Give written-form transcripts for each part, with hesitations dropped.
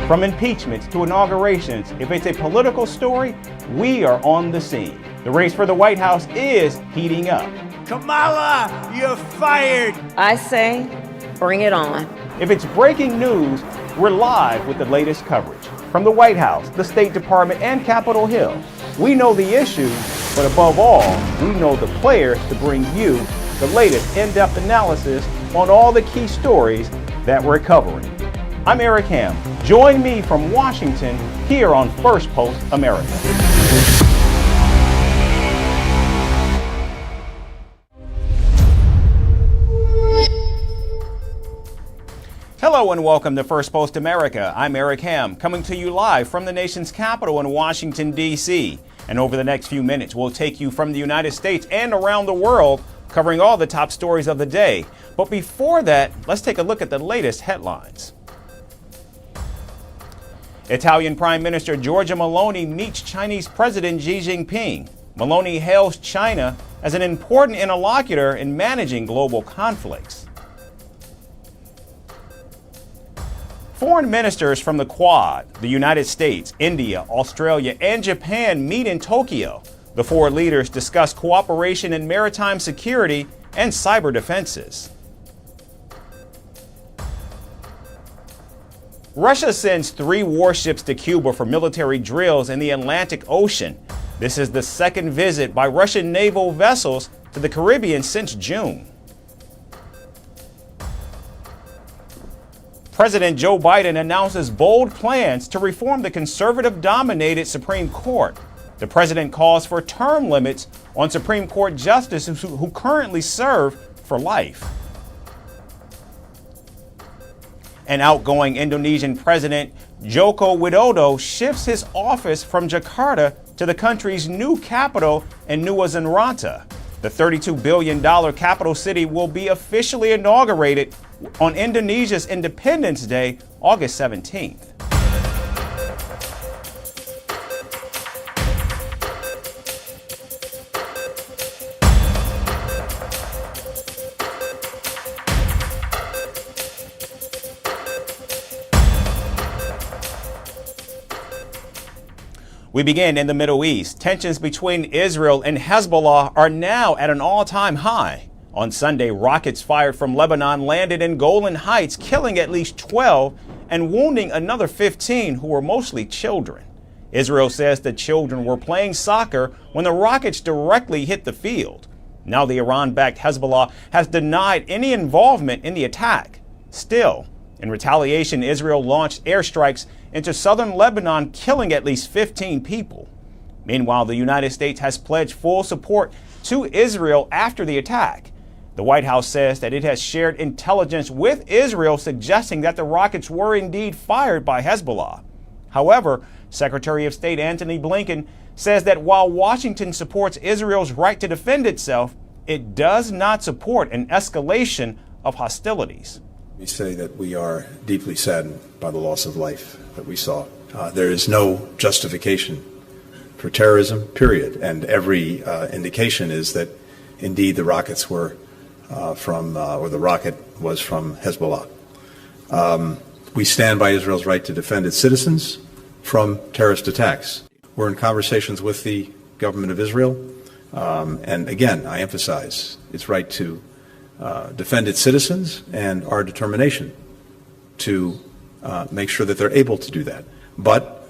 From impeachments to inaugurations, if it's a political story, we are on the scene. The race for the White House is heating up. Kamala, you're fired! I say, bring it on. If it's breaking news, we're live with the latest coverage. From the White House, the State Department, and Capitol Hill. We know the issues, but above all, we know the players to bring you the latest in-depth analysis on all the key stories that we're covering. I'm Eric Ham. Join me from Washington here on Firstpost America. Hello and welcome to Firstpost America. I'm Eric Ham, coming to you live from the nation's capital in Washington, D.C. And over the next few minutes, we'll take you from the United States and around the world, covering all the top stories of the day. But before that, let's take a look at the latest headlines. Italian Prime Minister Giorgia Meloni meets Chinese President Xi Jinping. Meloni hails China as an important interlocutor in managing global conflicts. Foreign ministers from the Quad, the United States, India, Australia, and Japan meet in Tokyo. The four leaders discuss cooperation in maritime security and cyber defenses. Russia sends 3 warships to Cuba for military drills in the Atlantic Ocean. This is the second visit by Russian naval vessels to the Caribbean since June. President Joe Biden announces bold plans to reform the conservative-dominated Supreme Court. The president calls for term limits on Supreme Court justices who currently serve for life. An outgoing Indonesian president, Joko Widodo, shifts his office from Jakarta to the country's new capital in Nusantara. The $32 billion capital city will be officially inaugurated on Indonesia's Independence Day, August 17th. We begin in the Middle East. Tensions between Israel and Hezbollah are now at an all-time high. On Sunday, rockets fired from Lebanon landed in Golan Heights, killing at least 12 and wounding another 15 who were mostly children. Israel says the children were playing soccer when the rockets directly hit the field. Now the Iran-backed Hezbollah has denied any involvement in the attack. Still, in retaliation, Israel launched airstrikes into southern Lebanon, killing at least 15 people. Meanwhile, the United States has pledged full support to Israel after the attack. The White House says that it has shared intelligence with Israel suggesting that the rockets were indeed fired by Hezbollah. However, Secretary of State Antony Blinken says that while Washington supports Israel's right to defend itself, it does not support an escalation of hostilities. We say that we are deeply saddened by the loss of life that we saw. There is no justification for terrorism, period. And every indication is that indeed the rockets were the rocket was from Hezbollah. We stand by Israel's right to defend its citizens from terrorist attacks. We're in conversations with the government of Israel. And again, I emphasize its right to defend its citizens and our determination to make sure that they're able to do that. But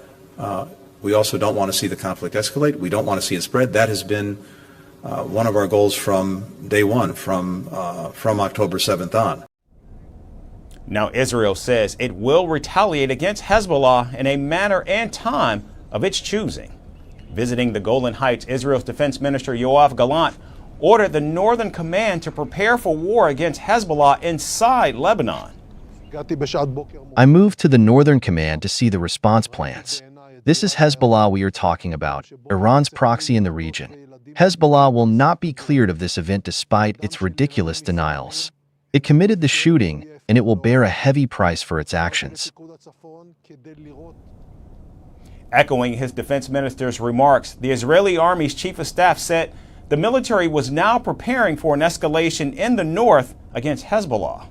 we also don't want to see the conflict escalate. We don't want to see it spread. That has been one of our goals from day one, from October 7th on. Now Israel says it will retaliate against Hezbollah in a manner and time of its choosing. Visiting the Golan Heights, Israel's Defense Minister Yoav Gallant ordered the Northern Command to prepare for war against Hezbollah inside Lebanon. I moved to the Northern Command to see the response plans. This is Hezbollah we are talking about, Iran's proxy in the region. Hezbollah will not be cleared of this event despite its ridiculous denials. It committed the shooting, and it will bear a heavy price for its actions. Echoing his defense minister's remarks, the Israeli Army's chief of staff said the military was now preparing for an escalation in the north against Hezbollah.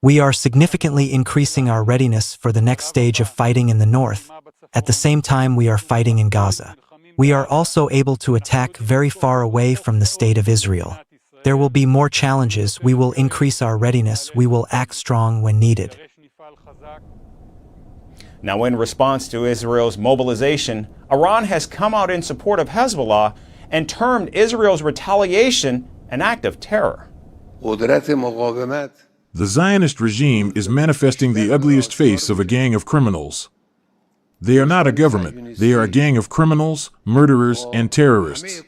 We are significantly increasing our readiness for the next stage of fighting in the north. At the same time, we are fighting in Gaza. We are also able to attack very far away from the state of Israel. There will be more challenges. We will increase our readiness. We will act strong when needed. Now, in response to Israel's mobilization, Iran has come out in support of Hezbollah and termed Israel's retaliation an act of terror. The Zionist regime is manifesting the ugliest face of a gang of criminals. They are not a government. They are a gang of criminals, murderers, and terrorists.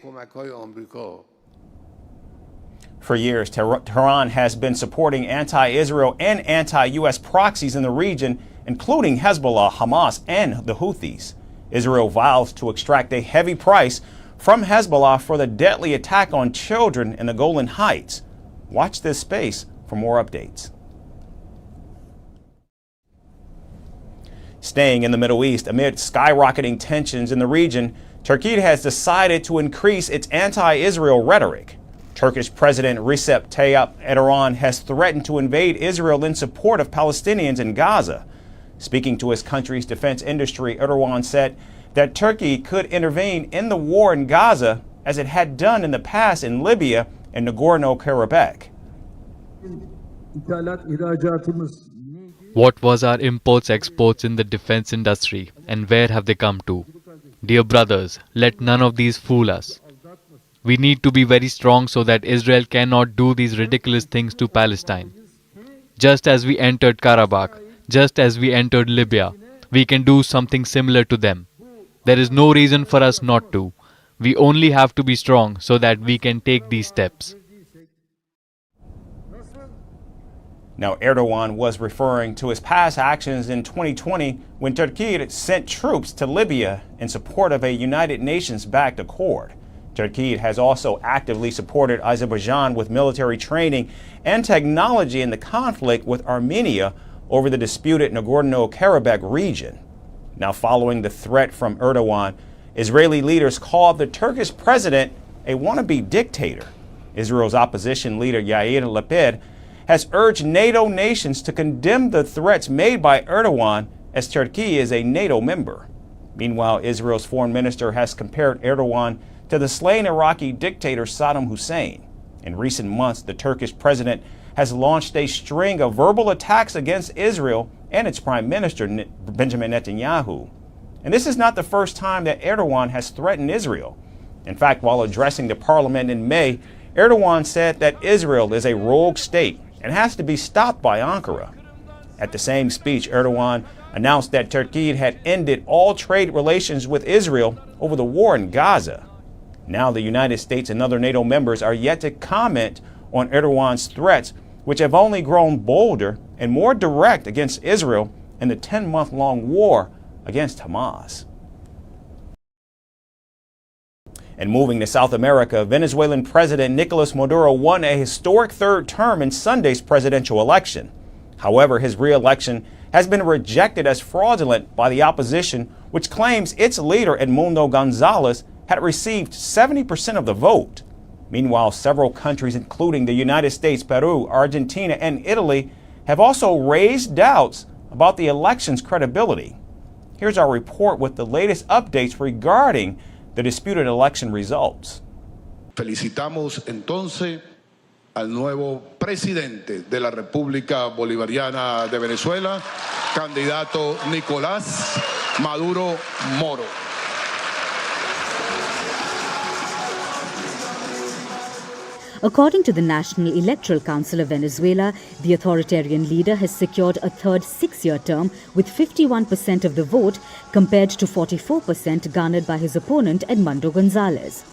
For years, Tehran has been supporting anti-Israel and anti-U.S. proxies in the region, including Hezbollah, Hamas, and the Houthis. Israel vows to extract a heavy price from Hezbollah for the deadly attack on children in the Golan Heights. Watch this space for more updates. Staying in the Middle East, amid skyrocketing tensions in the region, Turkey has decided to increase its anti-Israel rhetoric. Turkish President Recep Tayyip Erdogan has threatened to invade Israel in support of Palestinians in Gaza. Speaking to his country's defense industry, Erdogan said that Turkey could intervene in the war in Gaza as it had done in the past in Libya and Nagorno-Karabakh. What was our imports-exports in the defense industry, and where have they come to? Dear brothers, let none of these fool us. We need to be very strong so that Israel cannot do these ridiculous things to Palestine. Just as we entered Karabakh, just as we entered Libya, we can do something similar to them. There is no reason for us not to. We only have to be strong so that we can take these steps. Now, Erdogan was referring to his past actions in 2020 when Turkey sent troops to Libya in support of a United Nations-backed accord. Turkey has also actively supported Azerbaijan with military training and technology in the conflict with Armenia over the disputed Nagorno-Karabakh region. Now, following the threat from Erdogan, Israeli leaders called the Turkish president a wannabe dictator. Israel's opposition leader Yair Lapid has urged NATO nations to condemn the threats made by Erdogan, as Turkey is a NATO member. Meanwhile, Israel's foreign minister has compared Erdogan to the slain Iraqi dictator Saddam Hussein. In recent months, the Turkish president has launched a string of verbal attacks against Israel and its prime minister, Benjamin Netanyahu. And this is not the first time that Erdogan has threatened Israel. In fact, while addressing the parliament in May, Erdogan said that Israel is a rogue state and has to be stopped by Ankara. At the same speech, Erdogan announced that Turkey had ended all trade relations with Israel over the war in Gaza. Now the United States and other NATO members are yet to comment on Erdogan's threats, which have only grown bolder and more direct against Israel in the 10-month-long war against Hamas. And moving to South America, Venezuelan President Nicolas Maduro won a historic third term in Sunday's presidential election. However, his re-election has been rejected as fraudulent by the opposition, which claims its leader, Edmundo Gonzalez, had received 70% of the vote. Meanwhile, several countries, including the United States, Peru, Argentina, and Italy, have also raised doubts about the election's credibility. Here's our report with the latest updates regarding the disputed election results. Felicitamos entonces al nuevo presidente de la República Bolivariana de Venezuela, candidato Nicolas Maduro Moro. According to the National Electoral Council of Venezuela, the authoritarian leader has secured a third six-year term with 51% of the vote compared to 44% garnered by his opponent Edmundo Gonzalez.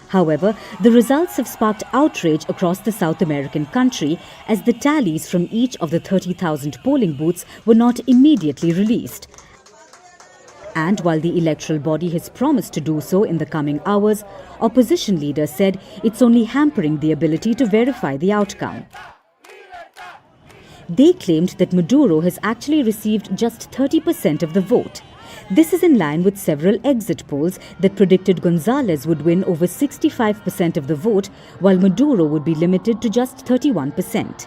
However, the results have sparked outrage across the South American country as the tallies from each of the 30,000 polling booths were not immediately released. And while the electoral body has promised to do so in the coming hours, opposition leaders said it's only hampering the ability to verify the outcome. They claimed that Maduro has actually received just 30% of the vote. This is in line with several exit polls that predicted González would win over 65% of the vote, while Maduro would be limited to just 31%.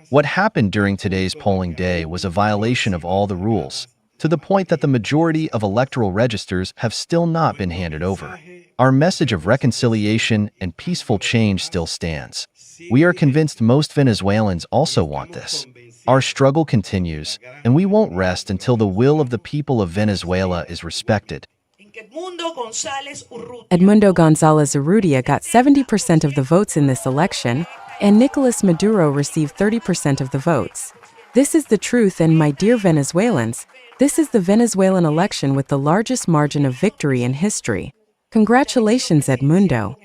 What happened during today's polling day was a violation of all the rules, to the point that the majority of electoral registers have still not been handed over. Our message of reconciliation and peaceful change still stands. We are convinced most Venezuelans also want this. Our struggle continues, and we won't rest until the will of the people of Venezuela is respected. Edmundo González Urrutia got 70% of the votes in this election, and Nicolas Maduro received 30% of the votes. This is the truth, and my dear Venezuelans, this is the Venezuelan election with the largest margin of victory in history. Congratulations, Edmundo.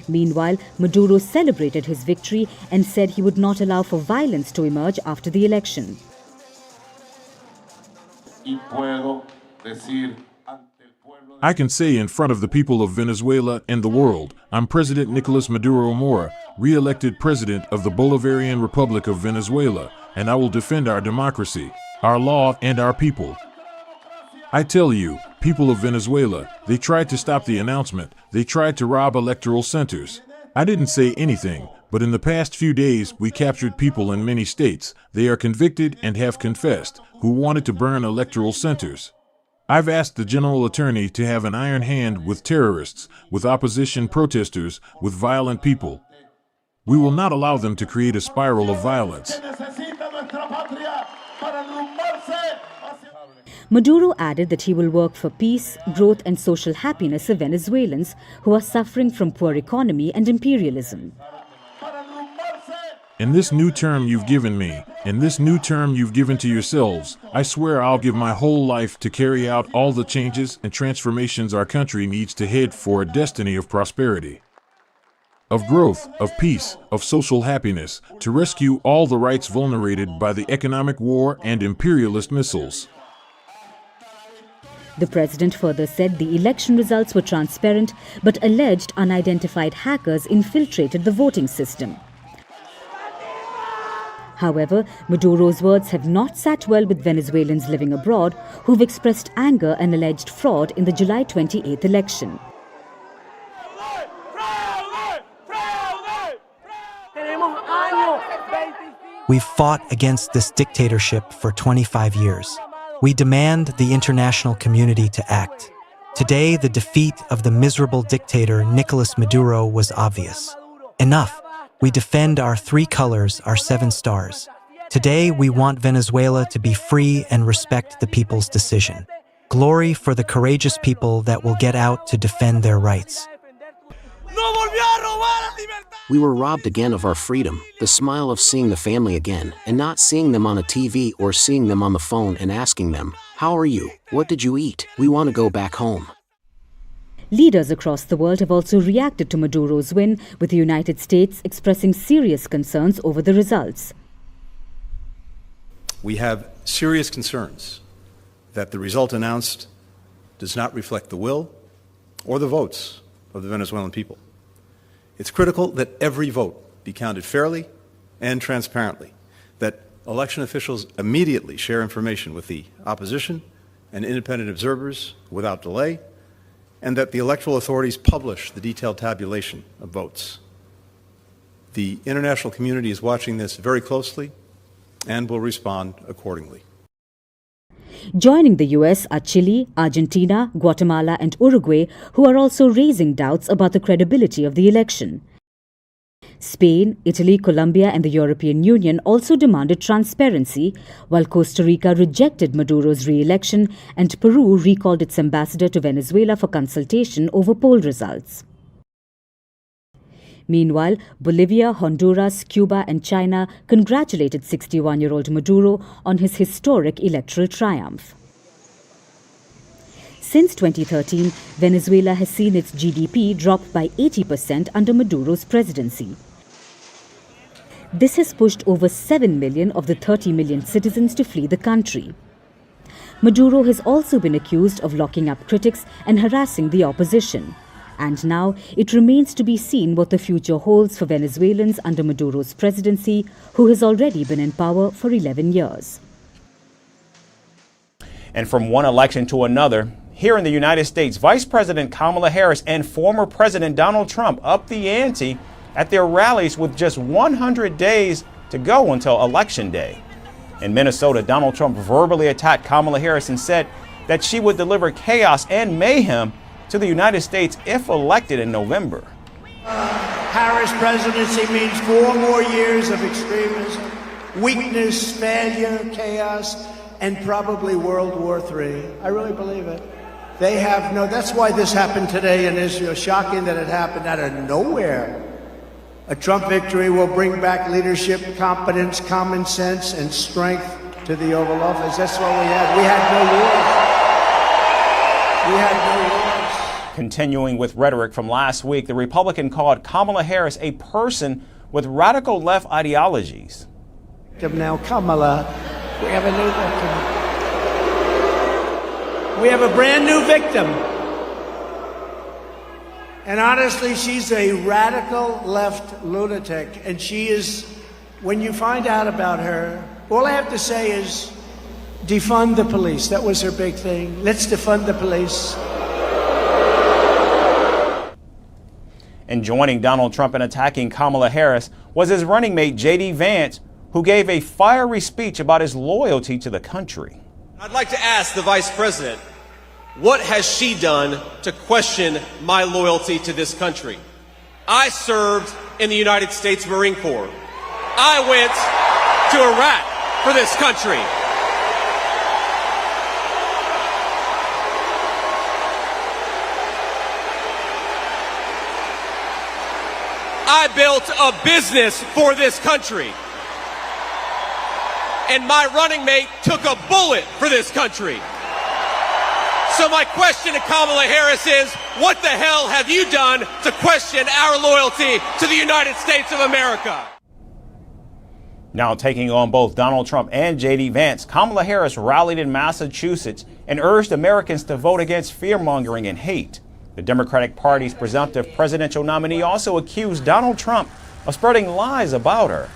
Meanwhile, Maduro celebrated his victory and said he would not allow for violence to emerge after the election. I can say in front of the people of Venezuela and the world, I'm President Nicolas Maduro Mora, re-elected President of the Bolivarian Republic of Venezuela, and I will defend our democracy, our law, and our people. I tell you, people of Venezuela, they tried to stop the announcement. They tried to rob electoral centers. I didn't say anything, but in the past few days, we captured people in many states. They are convicted and have confessed, who wanted to burn electoral centers. I've asked the General Attorney to have an iron hand with terrorists, with opposition protesters, with violent people. We will not allow them to create a spiral of violence. Maduro added that he will work for peace, growth and social happiness of Venezuelans who are suffering from poor economy and imperialism. In this new term you've given me, in this new term you've given to yourselves, I swear I'll give my whole life to carry out all the changes and transformations our country needs to head for a destiny of prosperity, of growth, of peace, of social happiness, to rescue all the rights vulnerated by the economic war and imperialist missiles. The president further said the election results were transparent, but alleged unidentified hackers infiltrated the voting system. However, Maduro's words have not sat well with Venezuelans living abroad, who've expressed anger and alleged fraud in the July 28th election. We've fought against this dictatorship for 25 years. We demand the international community to act. Today, the defeat of the miserable dictator Nicolas Maduro was obvious. Enough. We defend our 3 colors, our 7 stars. Today, we want Venezuela to be free and respect the people's decision. Glory for the courageous people that will get out to defend their rights. We were robbed again of our freedom, the smile of seeing the family again, and not seeing them on a TV or seeing them on the phone and asking them, "How are you? What did you eat? We want to go back home." Leaders across the world have also reacted to Maduro's win, with the United States expressing serious concerns over the results. We have serious concerns that the result announced does not reflect the will or the votes of the Venezuelan people. It's critical that every vote be counted fairly and transparently, that election officials immediately share information with the opposition and independent observers without delay, and that the electoral authorities publish the detailed tabulation of votes. The international community is watching this very closely and will respond accordingly. Joining the US are Chile, Argentina, Guatemala and Uruguay, who are also raising doubts about the credibility of the election. Spain, Italy, Colombia and the European Union also demanded transparency, while Costa Rica rejected Maduro's re-election and Peru recalled its ambassador to Venezuela for consultation over poll results. Meanwhile, Bolivia, Honduras, Cuba and China congratulated 61-year-old Maduro on his historic electoral triumph. Since 2013, Venezuela has seen its GDP drop by 80% under Maduro's presidency. This has pushed over 7 million of the 30 million citizens to flee the country. Maduro has also been accused of locking up critics and harassing the opposition. And now it remains to be seen what the future holds for Venezuelans under Maduro's presidency, who has already been in power for 11 years. And from one election to another, here in the United States, Vice President Kamala Harris and former President Donald Trump upped the ante at their rallies with just 100 days to go until Election Day. In Minnesota, Donald Trump verbally attacked Kamala Harris and said that she would deliver chaos and mayhem to the United States if elected in November. Harris presidency means 4 more years of extremism, weakness, failure, chaos, and probably World War III. I really believe it. They have no, that's why this happened today in Israel. Shocking that it happened out of nowhere. A Trump victory will bring back leadership, competence, common sense, and strength to the Oval Office. That's what we had. We had no wars. We had no wars. Continuing with rhetoric from last week, the Republican called Kamala Harris a person with radical left ideologies. Now, Kamala, we have a new victim. We have a brand new victim. And honestly, she's a radical left lunatic. And she is, when you find out about her, all I have to say is defund the police. That was her big thing. Let's defund the police. And joining Donald Trump in attacking Kamala Harris was his running mate, J.D. Vance, who gave a fiery speech about his loyalty to the country. I'd like to ask the Vice President, what has she done to question my loyalty to this country? I served in the United States Marine Corps. I went to Iraq for this country. I built a business for this country. And my running mate took a bullet for this country. So my question to Kamala Harris is, what the hell have you done to question our loyalty to the United States of America? Now taking on both Donald Trump and J.D. Vance, Kamala Harris rallied in Massachusetts and urged Americans to vote against fear-mongering and hate. The Democratic Party's presumptive presidential nominee also accused Donald Trump of spreading lies about her.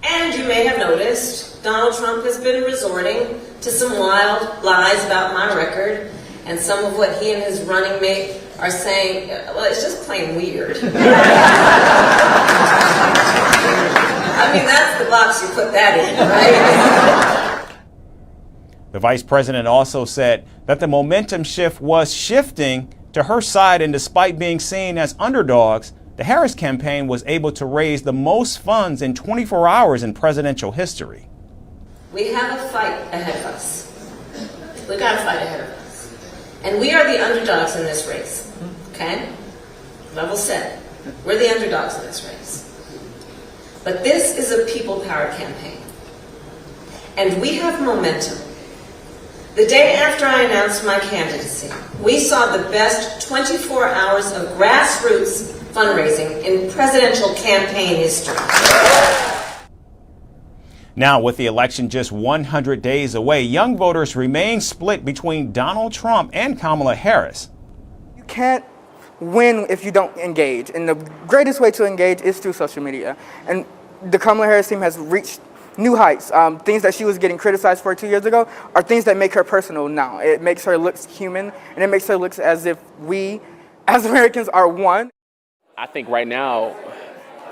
And you may have noticed, Donald Trump has been resorting to some wild lies about my record, and some of what he and his running mate are saying, well, it's just plain weird. I mean, that's the box you put that in, right? The vice president also said that the momentum shift was shifting to her side, and despite being seen as underdogs, the Harris campaign was able to raise the most funds in 24 hours in presidential history. We have a fight ahead of us. We've got a fight ahead of us. And we are the underdogs in this race, okay? Level set. We're the underdogs in this race. But this is a people-powered campaign. And we have momentum. The day after I announced my candidacy, we saw the best 24 hours of grassroots fundraising in presidential campaign history. Now, with the election just 100 days away, young voters remain split between Donald Trump and Kamala Harris. You can't win if you don't engage, and the greatest way to engage is through social media. And the Kamala Harris team has reached new heights. Things that she was getting criticized for 2 years ago are things that make her personal now. It makes her look human, and it makes her look as if we, as Americans, are one. I think right now,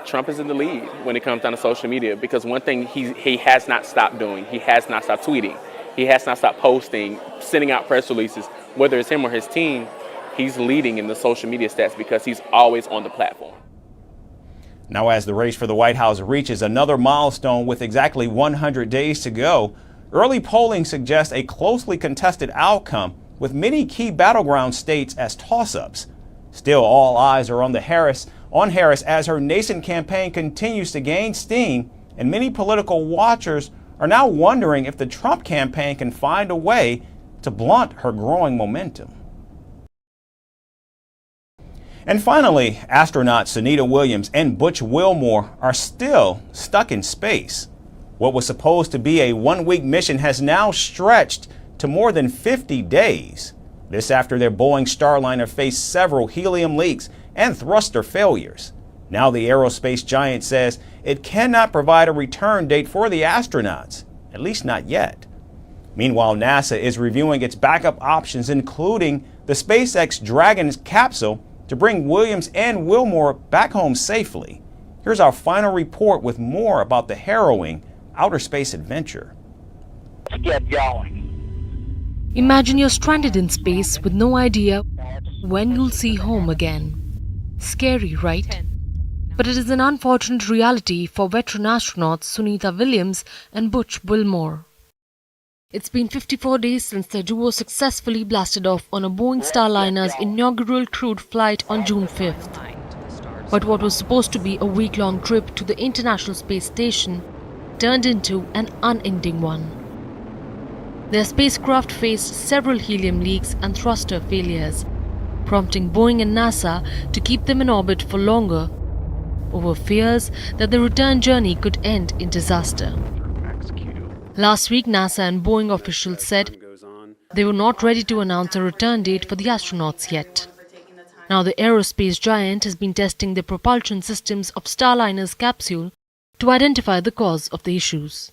Trump is in the lead when it comes down to social media, because one thing he has not stopped doing, he has not stopped tweeting, he has not stopped posting, sending out press releases. Whether it's him or his team, he's leading in the social media stats because he's always on the platform. Now, as the race for the White House reaches another milestone with exactly 100 days to go, early polling suggests a closely contested outcome, with many key battleground states as toss-ups. Still, all eyes are on Harris as her nascent campaign continues to gain steam, and many political watchers are now wondering if the Trump campaign can find a way to blunt her growing momentum. And finally, astronauts Sunita Williams and Butch Wilmore are still stuck in space. What was supposed to be a one-week mission has now stretched to more than 50 days. This after their Boeing Starliner faced several helium leaks and thruster failures. Now the aerospace giant says it cannot provide a return date for the astronauts, at least not yet. Meanwhile, NASA is reviewing its backup options, including the SpaceX Dragon capsule, to bring Williams and Wilmore back home safely. Here's our final report with more about the harrowing outer space adventure. Let's get going. Imagine you're stranded in space with no idea when you'll see home again. Scary, right? But it is an unfortunate reality for veteran astronauts Sunita Williams and Butch Wilmore. It's been 54 days since the duo successfully blasted off on a Boeing Starliner's inaugural crewed flight on June 5th. But what was supposed to be a week-long trip to the International Space Station turned into an unending one. Their spacecraft faced several helium leaks and thruster failures, prompting Boeing and NASA to keep them in orbit for longer, over fears that the return journey could end in disaster. Last week, NASA and Boeing officials said they were not ready to announce a return date for the astronauts yet. Now the aerospace giant has been testing the propulsion systems of Starliner's capsule to identify the cause of the issues.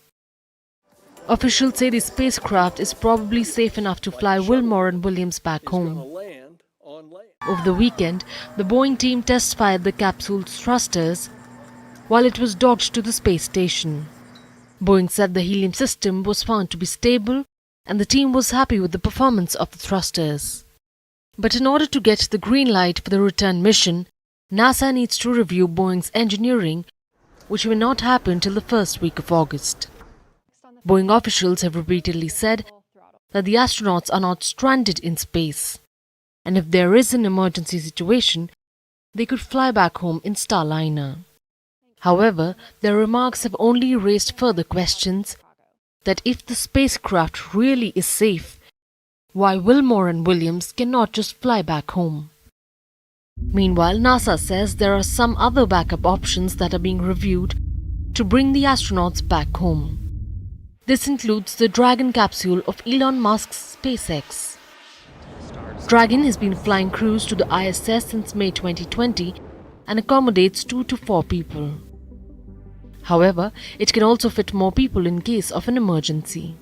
Officials say the spacecraft is probably safe enough to fly Wilmore and Williams back home. Over the weekend, the Boeing team test-fired the capsule's thrusters while it was docked to the space station. Boeing said the helium system was found to be stable and the team was happy with the performance of the thrusters. But in order to get the green light for the return mission, NASA needs to review Boeing's engineering, which may not happen till the first week of August. Boeing officials have repeatedly said that the astronauts are not stranded in space, and if there is an emergency situation, they could fly back home in Starliner. However, their remarks have only raised further questions that if the spacecraft really is safe, why Wilmore and Williams cannot just fly back home. Meanwhile, NASA says there are some other backup options that are being reviewed to bring the astronauts back home. This includes the Dragon capsule of Elon Musk's SpaceX. Dragon has been flying crews to the ISS since May 2020 and accommodates 2 to 4 people. However, it can also fit more people in case of an emergency.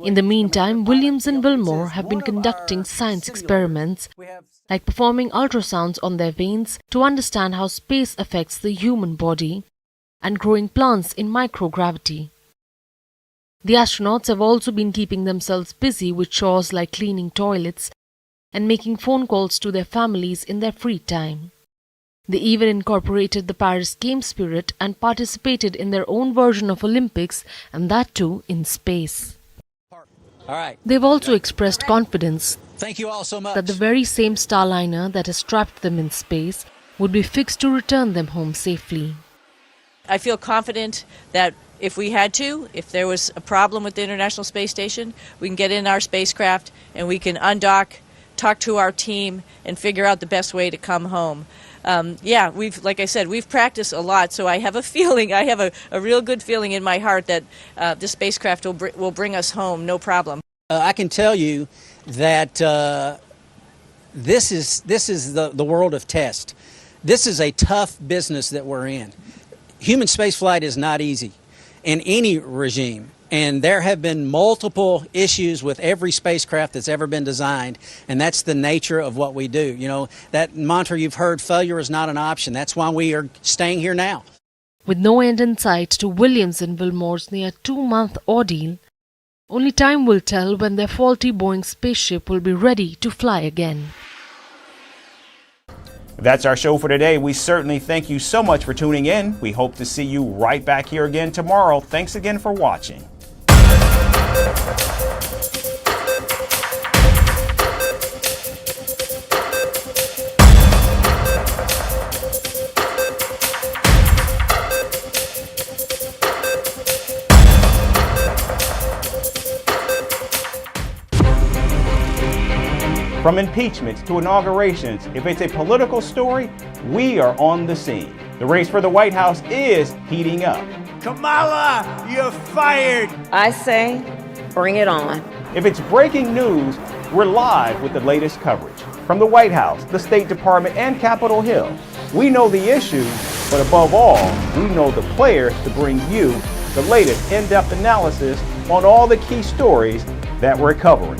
In the meantime, Williams and Wilmore have been conducting science experiments, like performing ultrasounds on their veins to understand how space affects the human body, and growing plants in microgravity. The astronauts have also been keeping themselves busy with chores like cleaning toilets and making phone calls to their families in their free time. They even incorporated the Paris Games spirit and participated in their own version of Olympics, and that too in space. They've also expressed confidence Thank you all so much. that the very same Starliner that has trapped them in space would be fixed to return them home safely. I feel confident that if we had to, if there was a problem with the International Space Station, we can get in our spacecraft and we can undock, talk to our team, and figure out the best way to come home. Like I said, we've practiced a lot, so I have a feeling, I have a real good feeling in my heart that the spacecraft will bring us home, no problem. I can tell you that this is the world of test. This is a tough business that we're in. Human spaceflight is not easy in any regime. And there have been multiple issues with every spacecraft that's ever been designed, and that's the nature of what we do. You know, that mantra you've heard, failure is not an option. That's why we are staying here now. With no end in sight to Williams and Wilmore's near 2-month ordeal, only time will tell when their faulty Boeing spaceship will be ready to fly again. That's our show for today. We certainly thank you so much for tuning in. We hope to see you right back here again tomorrow. Thanks again for watching. From impeachments to inaugurations, if it's a political story, we are on the scene. The race for the White House is heating up. Kamala, you're fired. I say, bring it on. If it's breaking news, We're live with the latest coverage from the White House, the State Department, and Capitol Hill. We know the issues, but above all, we know the players to bring you the latest in-depth analysis on all the key stories that we're covering.